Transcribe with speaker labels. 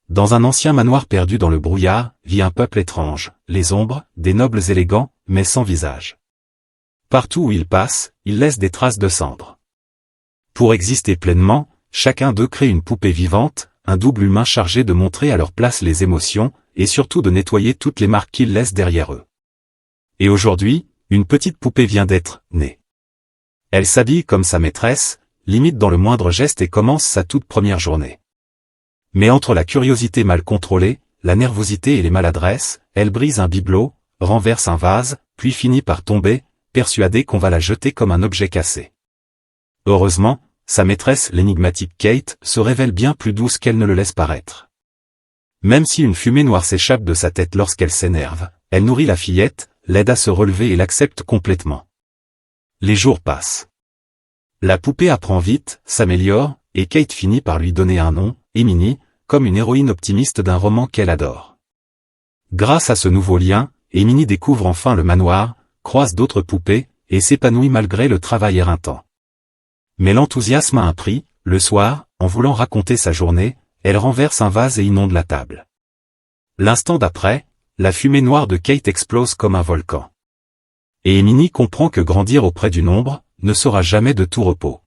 Speaker 1: dans un ancien manoir perdu dans le brouillard, vit un peuple étrange, les ombres, des nobles élégants, mais sans visage. Partout où ils passent, ils laissent des traces de cendres. Pour exister pleinement, chacun d'eux crée une poupée vivante, un double humain chargé de montrer à leur place les émotions, et surtout de nettoyer toutes les marques qu'ils laissent derrière eux. Et aujourd'hui, une petite poupée vient d'être née. Elle s'habille comme sa maîtresse, limite dans le moindre geste et commence sa toute première journée. Mais entre la curiosité mal contrôlée, la nervosité et les maladresses, elle brise un bibelot, renverse un vase, puis finit par tomber, persuadée qu'on va la jeter comme un objet cassé. Heureusement, sa maîtresse, l'énigmatique Kate, se révèle bien plus douce qu'elle ne le laisse paraître. Même si une fumée noire s'échappe de sa tête lorsqu'elle s'énerve, elle nourrit la fillette, l'aide à se relever et l'accepte complètement. Les jours passent. La poupée apprend vite, s'améliore, et Kate finit par lui donner un nom, Emily, comme une héroïne optimiste d'un roman qu'elle adore. Grâce à ce nouveau lien, Emily découvre enfin le manoir, croise d'autres poupées, et s'épanouit malgré le travail éreintant. Mais l'enthousiasme a un prix, le soir, en voulant raconter sa journée, elle renverse un vase et inonde la table. L'instant d'après, la fumée noire de Kate explose comme un volcan. Et Emily comprend que grandir auprès d'une ombre ne sera jamais de tout repos.